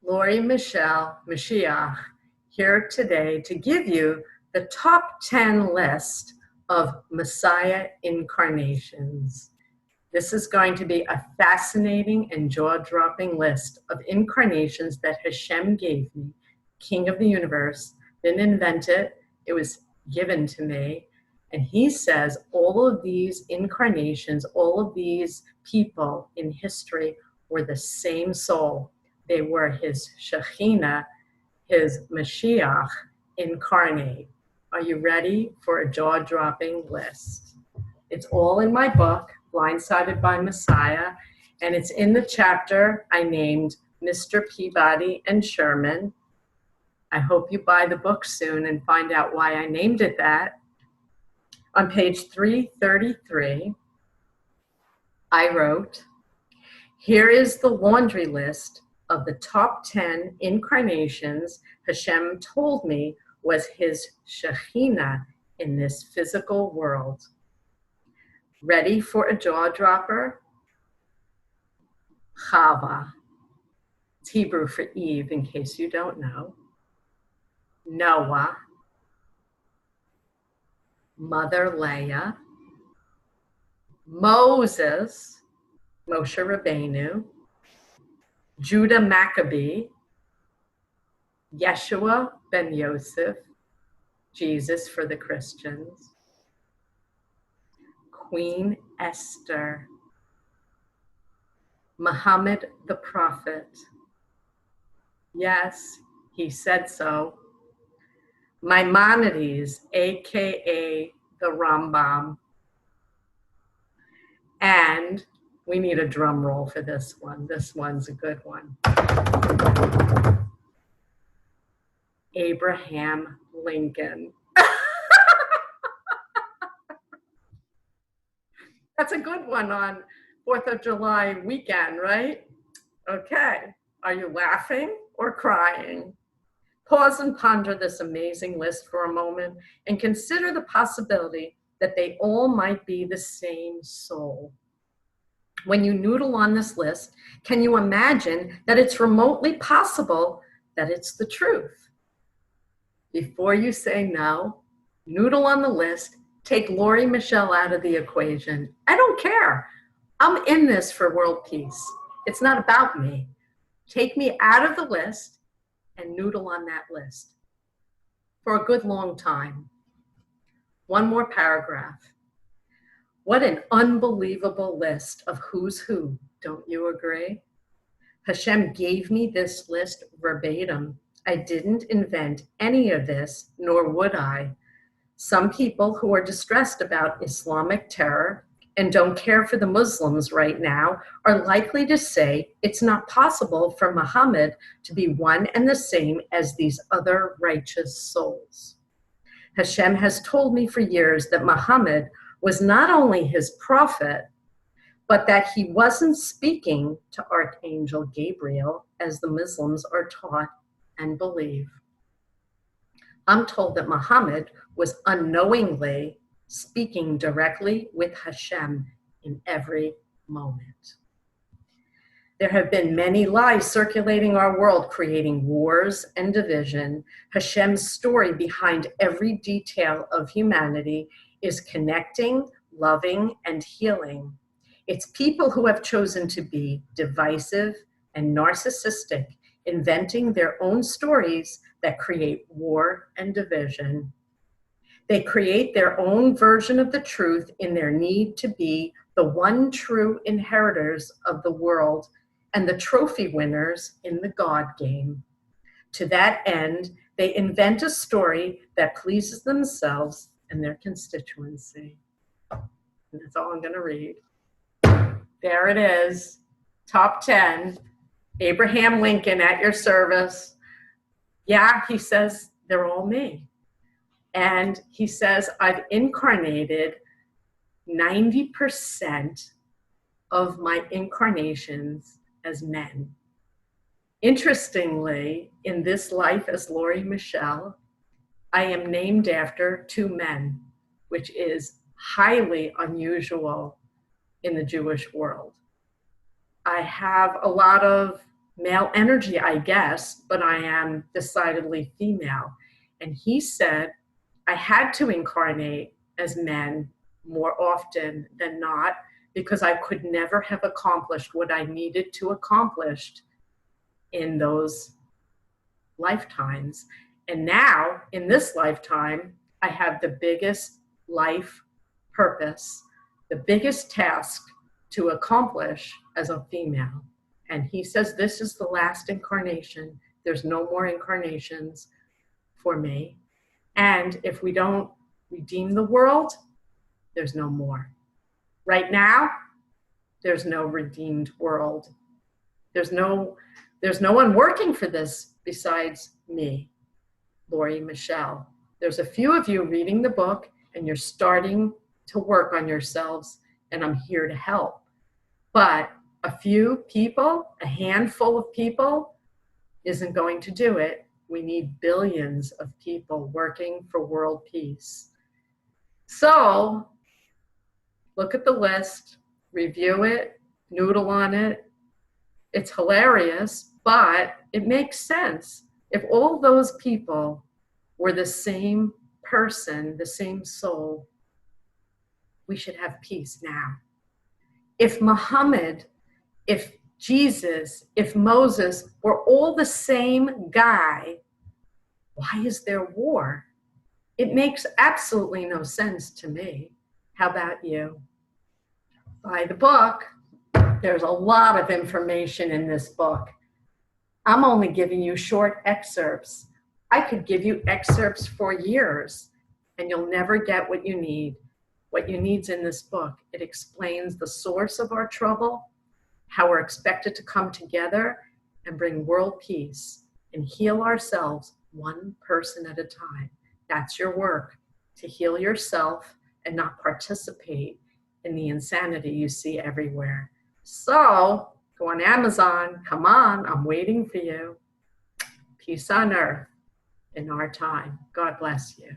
Lori Michelle Moshiach here today to give you the top 10 list of Messiah incarnations. This is going to be a fascinating and jaw-dropping list of incarnations that Hashem gave me, King of the universe. Didn't invent it, it was given to me. And he says all of these incarnations, all of these people in history were the same soul. They were his Shekhinah, his Moshiach incarnate. Are you ready for a jaw-dropping list? It's all in my book, Blindsided by Messiah, and it's in the chapter I named Mr. Peapody and Sherman. I hope you buy the book soon and find out why I named it that. On page 333, I wrote, here is the laundry list of the top 10 incarnations Hashem told me was his Shekhinah in this physical world. Ready for a jaw dropper? Chava. It's Hebrew for Eve, in case you don't know. Noah. Mother Leah. Moses. Moshe Rabbeinu. Judah Maccabee. Yeshua ben Yosef. Jesus for the Christians. Queen Esther. Muhammad the Prophet. Yes, he said so. Maimonides, aka the Rambam. And we need a drum roll for this one. This one's a good one. Abraham Lincoln. That's a good one on 4th of July weekend, right? Okay, are you laughing or crying? Pause and ponder this amazing list for a moment and consider the possibility that they all might be the same soul. When you noodle on this list, can you imagine that it's remotely possible that it's the truth? Before you say no, noodle on the list, take Lori Michelle out of the equation. I don't care. I'm in this for world peace. It's not about me. Take me out of the list and noodle on that list for a good long time. One more paragraph. What an unbelievable list of who's who, don't you agree? Hashem gave me this list verbatim. I didn't invent any of this, nor would I. Some people who are distressed about Islamic terror and don't care for the Muslims right now are likely to say it's not possible for Muhammad to be one and the same as these other righteous souls. Hashem has told me for years that Muhammad was not only his prophet, but that he wasn't speaking to Archangel Gabriel as the Muslims are taught and believe. I'm told that Muhammad was unknowingly speaking directly with Hashem in every moment. There have been many lies circulating our world, creating wars and division. Hashem's story behind every detail of humanity is connecting, loving, and healing. It's people who have chosen to be divisive and narcissistic, inventing their own stories that create war and division. They create their own version of the truth in their need to be the one true inheritors of the world and the trophy winners in the God game. To that end, they invent a story that pleases themselves and their constituency. And that's all I'm going to read. There it is, top 10. Abraham Lincoln at your service. Yeah, he says, they're all me. And he says, I've incarnated 90% of my incarnations as men. Interestingly, in this life as Lori Michelle, I am named after 2 men, which is highly unusual in the Jewish world. I have a lot of male energy, I guess, but I am decidedly female. And he said I had to incarnate as men more often than not because I could never have accomplished what I needed to accomplish in those lifetimes. And now, in this lifetime, I have the biggest life purpose, the biggest task to accomplish as a female. And he says this is the last incarnation. There's no more incarnations for me. And if we don't redeem the world, there's no more. Right now, there's no redeemed world. There's no one working for this besides me, Lori Michelle. There's a few of you reading the book and you're starting to work on yourselves, and I'm here to help. But a few people, a handful of people, isn't going to do it. We need billions of people working for world peace. So look at the list, review it, noodle on it. It's hilarious, but it makes sense. If all those people were the same person, the same soul, we should have peace now. If Muhammad, if Jesus, if Moses were all the same guy, why is there war? It makes absolutely no sense to me. How about you? Buy the book. There's a lot of information in this book. I'm only giving you short excerpts. I could give you excerpts for years, and you'll never get what you need. What you need's in this book. It explains the source of our trouble, how we're expected to come together and bring world peace and heal ourselves one person at a time. That's your work, to heal yourself and not participate in the insanity you see everywhere. So go on Amazon. Come on, I'm waiting for you. Peace on earth in our time. God bless you.